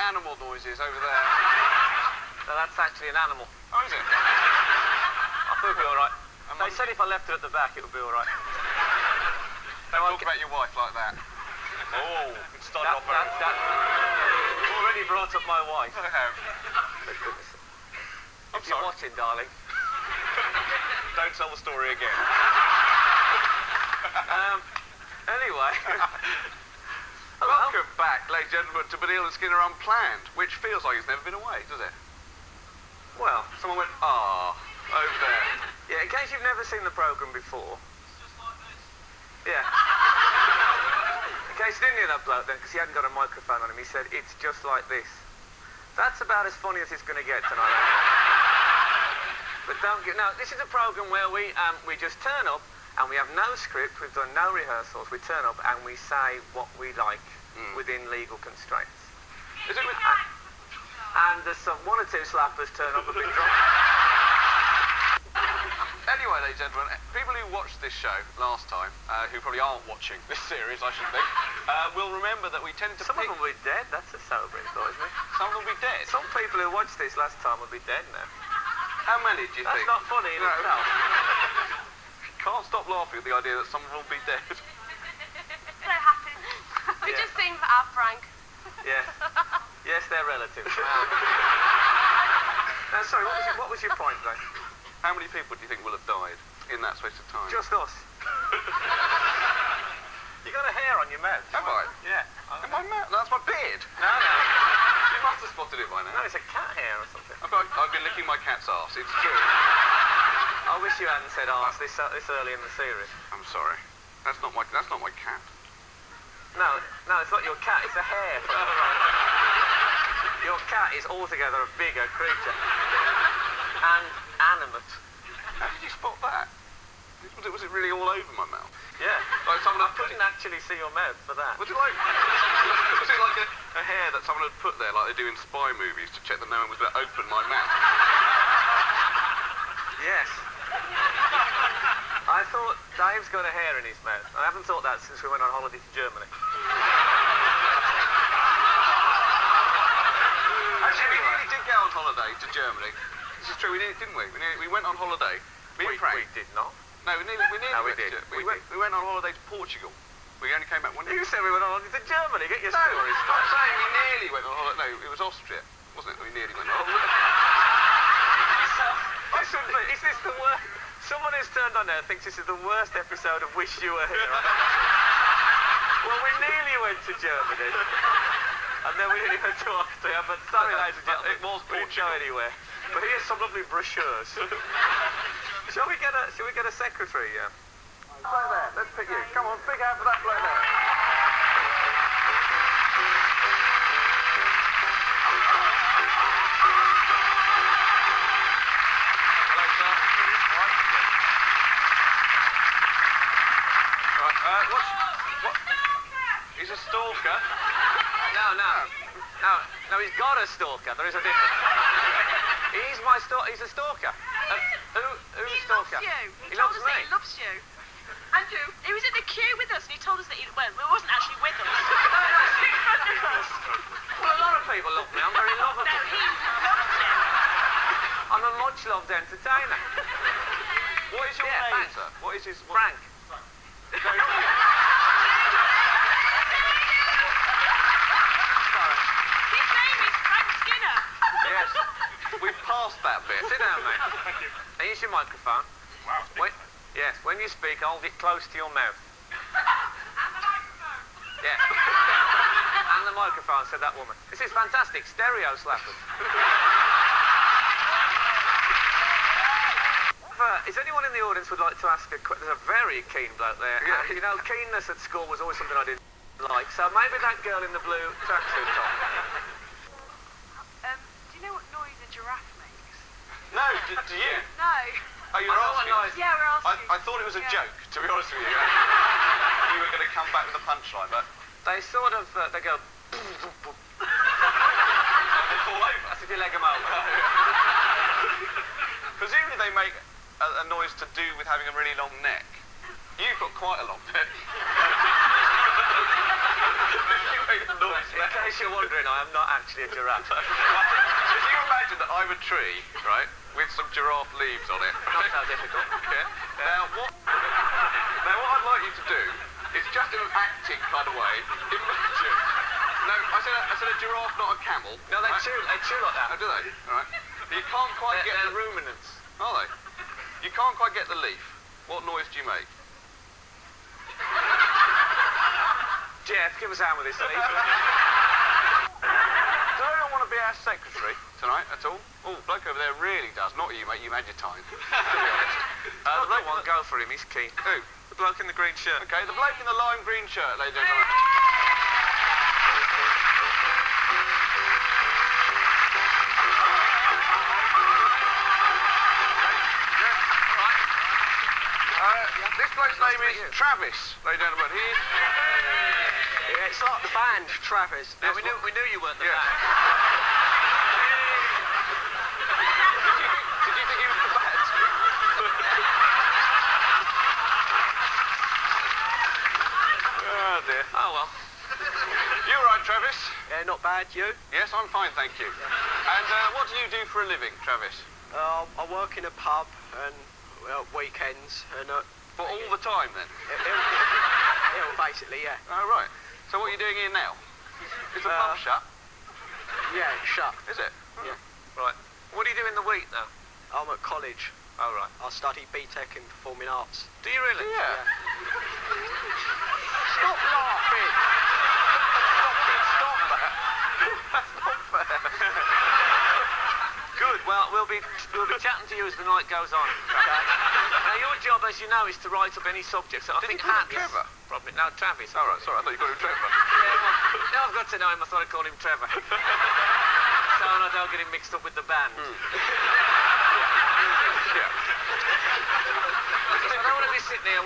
animal noises over there. No, that's actually an animal. Oh, is it? I thought it'd be all right. They said if I left it at the back, it would be all right. Don't talk about your wife like that. Oh, it started off very... Already brought up my wife. I have. If you're watching, darling. Don't tell the story again. Anyway. Welcome back, ladies and gentlemen, to Baddiel and Skinner Unplanned, which feels like it's never been away, does it? Well, someone went, over there. Yeah, in case you've never seen the programme before. It's just like this. Yeah. In case you didn't hear that bloke then, because he hadn't got a microphone on him, he said, it's just like this. That's about as funny as it's going to get tonight. But don't get... No, this is a programme where we just turn up and we have no script, we've done no rehearsals, we turn up and we say what we like within legal constraints. Is it with... And there's one or two slappers turn up a bit drunk. Anyway, ladies and gentlemen, people who watched this show last time, who probably aren't watching this series, I should think, will remember that we tended to Some of them will be dead, that's a sobering thought, isn't it? Some of them will be dead? Some people who watched this last time will be dead now. How many do you think? That's not funny in itself. Can't stop laughing at the idea that some of them will be dead. So happy. We just seen our Frank. Yes. Yes, they're relatives. Sorry, what was your point, though? How many people do you think will have died in that space of time? Just us. You got a hair on your mouth. Have I? Yeah. In my mouth? No, that's my beard. No. You must have spotted it by now. No, it's a cat hair or something. I've been licking my cat's arse, it's true. I wish you hadn't said arse this early in the series. I'm sorry. That's not my cat. No, it's not your cat, it's a hair. Your cat is altogether a bigger creature. And animate. How did you spot that? Was it really all over my mouth? Yeah. Like someone I couldn't actually see your mouth for that. Was it like a hair that someone had put there, like they do in spy movies, to check that no one was going to open my mouth? Yes. I thought Dave's got a hair in his mouth. I haven't thought that since we went on holiday to Germany. Actually, we nearly did go on holiday to Germany. This is true, we did, didn't we? We went on holiday. Me and Frank. We did not. No, we nearly No, we went did. to... We went on holiday to Portugal. We only came back one day. You said we went on holiday to Germany. Get your No, stories. I'm saying we nearly went on holiday. No, it was Austria, wasn't it? We nearly went on holiday. Is this the worst? Someone who's turned on there thinks this is the worst episode of Wish You Were Here. Well, we nearly went to Germany. And then we nearly went to Austria, but sorry, ladies and gentlemen, it was we didn't go anywhere. But here's some lovely brochures. Shall we get a secretary? Yeah. Bloke there, let's pick you. Come on, big hand for that bloke there. Hello, sir. Right. What? He's a stalker? No, he's got a stalker. There is a difference. He's a stalker. Who's stalker? He loves you. He loves me. He loves you. Andrew, he was in the queue with us and he told us that it wasn't actually with us. Well, a lot of people love me. I'm very lovable. No, he loves you. I'm a much-loved entertainer. What is your name, sir? What is his... Frank. No, His name is Frank Skinner. Yes. we've passed that bit. Sit down, mate. Thank you. Here's your microphone. Wow. Yes, when you speak, hold it close to your mouth. Yeah. And the microphone, said that woman. This is fantastic. Stereo slappers. Is anyone in the audience would like to ask a question? There's a very keen bloke there. Yeah. You know, keenness at school was always something I didn't like. So maybe that girl in the blue tracksuit top. Do you know what noise a giraffe makes? No, do you? No. Oh, you were asking? Yeah, we're asking. I thought it was a joke, to be honest with you. You were going to come back with a punchline, but... They sort of, they go... They fall over. That's if you leg them over. Presumably they make a noise to do with having a really long neck. You've got quite a long neck. You make a noise In case you're wondering, I am not actually a giraffe. If you imagine that I'm a tree, right, with some giraffe leaves on it. Not so difficult. Yeah. Now what I'd like you to do is just in an acting kind of way, imagine. No, I said a giraffe, not a camel. No, they right? chew like that. Oh, do they? All right. You can't quite get they're the ruminants. Are they? You can't quite get the leaf. What noise do you make? Jeff, give us a hand with this, please. Does anyone want to be our secretary tonight at all? Oh, bloke over there really does. Not you, mate. You've had your time. To be honest. The bloke won't go for him. He's keen. Who? The bloke in the green shirt. Okay, the bloke in the lime green shirt, ladies and gentlemen. This bloke's name is Travis, ladies and gentlemen. Yeah, it's like the band, Travis. No, we knew you weren't the Yes. man. Did you think he was the band? Oh dear. Oh, well. You all right, Travis? Yeah, not bad, you? Yes, I'm fine, thank you. And what do you do for a living, Travis? I work in a pub and weekends and For all the time, then? basically, yeah. Oh, right. So what are you doing here now? Is the pub shut? Yeah, shut. Is it? Yeah. Right. What do you do in the week, though? I'm at college. Oh, right. I study BTEC in Performing Arts. Do you really? Yeah. Stop laughing! Stop that. That's not fair. Good. Well, we'll be chatting to you as the night goes on. Okay? Now, your job, as you know, is to write up any subject. So I Did think you call him hats. Trevor? Probably. No, Travis. All right, sorry, I thought you called him Trevor. Yeah, well, now I've got to know him, I thought I'd call him Trevor. So I don't get him mixed up with the band. Yeah. I don't want to be sitting there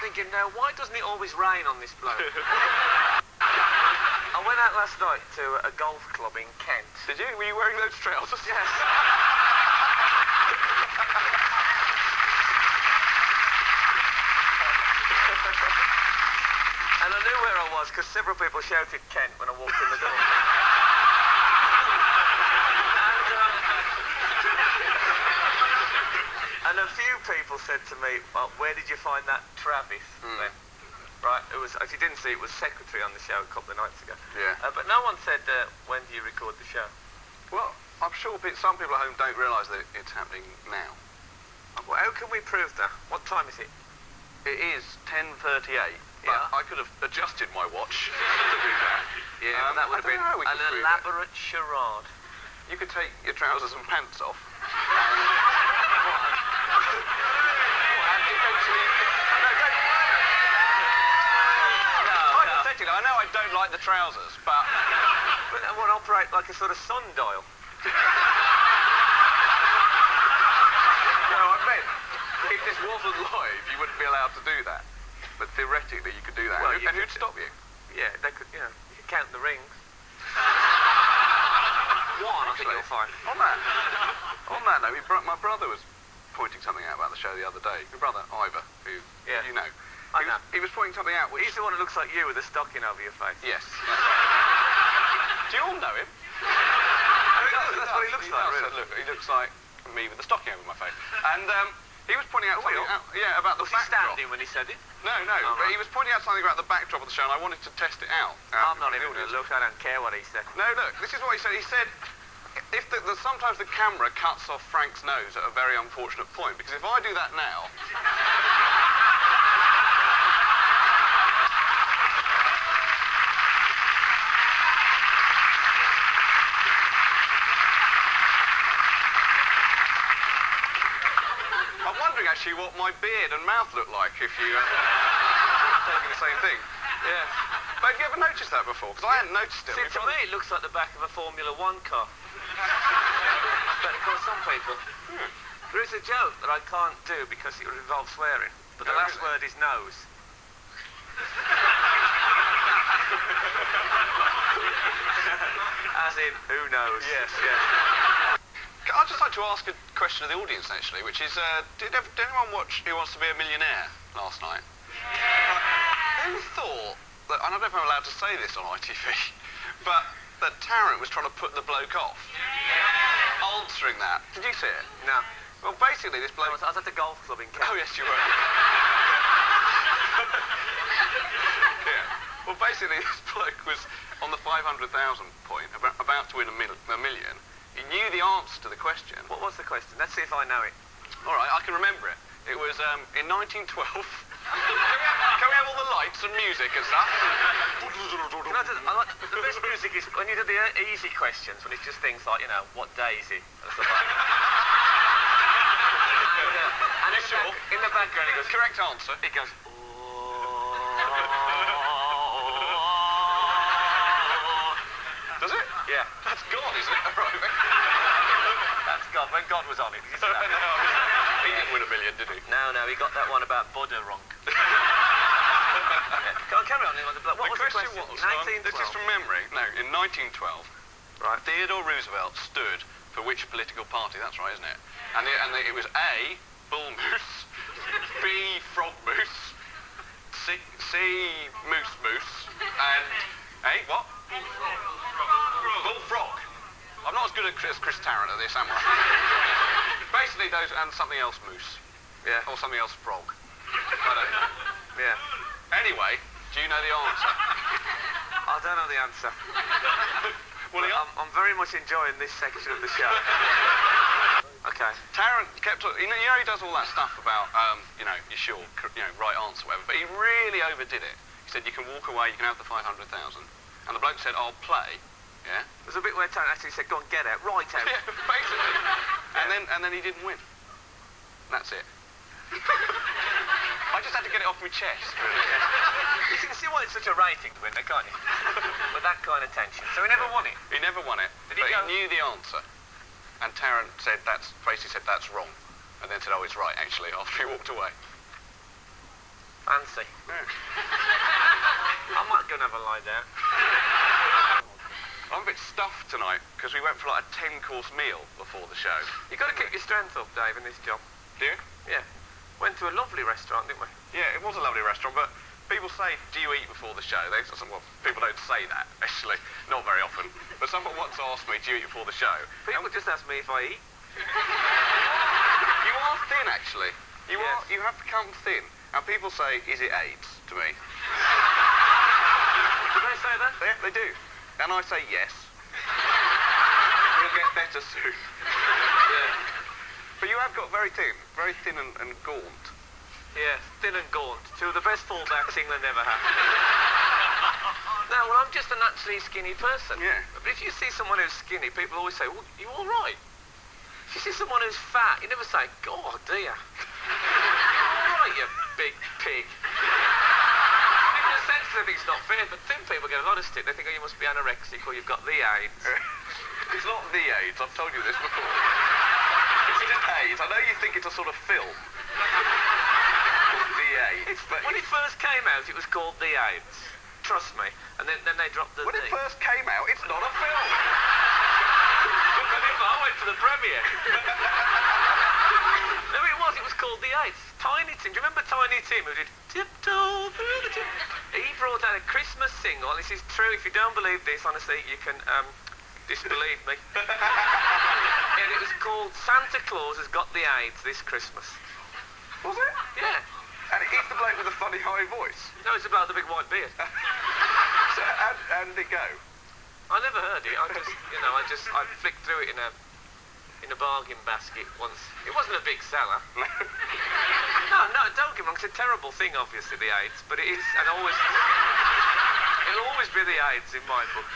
thinking, now, why doesn't it always rain on this bloke? I went out last night to a golf club in Kent. Did you? Were you wearing those trousers? Yes. And I knew where I was because several people shouted Kent when I walked in the door. And a few people said to me, well, where did you find that Travis then? Right, as you didn't see, it was secretary on the show a couple of nights ago. Yeah. But no one said, when do you record the show? Well, I'm sure some people at home don't realise that it's happening now. Well, how can we prove that? What time is it? It is 10:38, but Yeah. I could have adjusted my watch to do that. Yeah, but that would have been an an elaborate charade. You could take your trousers and pants off. And eventually... Hypothetically, I know I don't like the trousers, but... But that would operate like a sort of sundial. No, I meant, if this wasn't live, you wouldn't be allowed to do that. But theoretically, you could do that. Well, and who'd stop you? Yeah, they could, you could count the rings. One, I think you'll find. On that note, my brother was pointing something out about the show the other day. My brother, Ivor, who Yeah. you know. I know. He was pointing something out which... He's the one that looks like you with a stocking over your face. Yes. Do you all know him? That's what he looks like, does. really. Look, he looks like me with a stocking over my face. And he was pointing out something about the Was he backdrop. standing when he said it? No, but he was pointing out something about the backdrop of the show, and I wanted to test it out. I'm not in even the going to audience. look. I don't care what he said. No, look, this is what he said. He said, if sometimes the camera cuts off Frank's nose at a very unfortunate point, because if I do that now... I'm wondering actually what my beard and mouth look like if you taking the same thing. Yeah. But have you ever noticed that before? Because I hadn't noticed it. See, to me, it looks like the back of a Formula One car. But of course, some people. There is a joke that I can't do because it would involve swearing. But the Oh, last really? word is nose. As in, who knows? Yes. I'd just like to ask a question of the audience, actually, which is, did anyone watch Who Wants to Be a Millionaire last night? Who thought that, and I don't know if I'm allowed to say this on ITV, but that Tarrant was trying to put the bloke off. Answering that. Did you see it? No. Well, basically, this bloke... I was at the golf club in Kent. Oh, yes, you were. Yeah. Well, basically, this bloke was on the 500,000 point, about to win a million. He knew the answer to the question. What was the question? Let's see if I know it. All right, I can remember it. It was in 1912. Can we have all the lights and music and stuff? The best music is when you do the easy questions, when it's just things like, you know, what day is it? And stuff like that. And in the background it goes, Correct answer. it goes, Does it? yeah. That's God, isn't it? Right. That's God. When God was on it. Did you see that? No, he didn't win a million, did he? No, he got that one about Buddha wrong. Yeah. Carry on. What was the question? Was, this is from memory. No, in 1912, Right. Theodore Roosevelt stood for which political party? That's right, isn't it? And it was A, bull moose, B, frog moose, C, moose moose, and A, what? Bull frog. I'm not as good as Chris Tarrant at this, am I? Basically those, and something else moose. Yeah. Or something else frog. I don't know. Yeah. Anyway, do you know the answer? I don't know the answer. Well, I'm very much enjoying this section of the show. Okay. Tarrant kept, you know, he does all that stuff about, you know, you're sure, you know, right answer, whatever, but he really overdid it. He said, you can walk away, you can have the 500,000. And the bloke said, I'll play, yeah? There's a bit where Tarrant actually said, go on, get out, right out. Yeah, basically. And then he didn't win. That's it. I just had to get it off my chest. You can see why it's such a rating to win, can't you? With that kind of tension. So he never won it. He never won it, Did but he he go- knew the answer. And Tarrant said, basically said, that's wrong. And then said, oh, it's right, actually, after he walked away. Fancy. Yeah. I might go and have a lie down. I'm a bit stuffed tonight, because we went for like a 10-course meal before the show. You've got to keep your strength up, Dave, in this job. Do you? Yeah. Went to a lovely restaurant, didn't we? Yeah, it was a lovely restaurant, but people say, do you eat before the show? Well, people don't say that, actually. Not very often. But someone once asked me, do you eat before the show? People just ask me if I eat. You are thin, actually. Yes. You have become thin. And people say, is it AIDS, to me. Do they say that? Yeah, they do. And I say yes. You'll get better soon. Yeah. But you have got very thin and gaunt. Yeah, thin and gaunt. Two of the best fullbacks England ever had. No, well, I'm just a naturally skinny person. Yeah. But if you see someone who's skinny, people always say, well, you all right? If you see someone who's fat, you never say, God, dear. You all right, you big pig? In a sense, I think it's not fair, but thin people get a lot of stick. They think, oh, you must be anorexic or you've got the AIDS. It's not the AIDS, I've told you this before. It's the AIDS. I know you think it's a sort of film. Called The AIDS. When it first came out, it was called The AIDS. Trust me. And then they dropped the When D. it first came out, it's not a film. I went to the premiere. No, it was called The AIDS. Tiny Tim. Do you remember Tiny Tim who did Tiptoe Through the Tip? He brought out a Christmas single. This is true. If you don't believe this, honestly, you can disbelieve me. And it was called Santa Claus Has Got the AIDS This Christmas. Was it? Yeah. And he's the bloke with the funny high voice. No, it's about the big white beard. So how did it go? I never heard it. I flicked through it in a bargain basket once. It wasn't a big seller. No, don't get me wrong. It's a terrible thing, obviously, the AIDS, but it is, and it'll always be the AIDS in my book.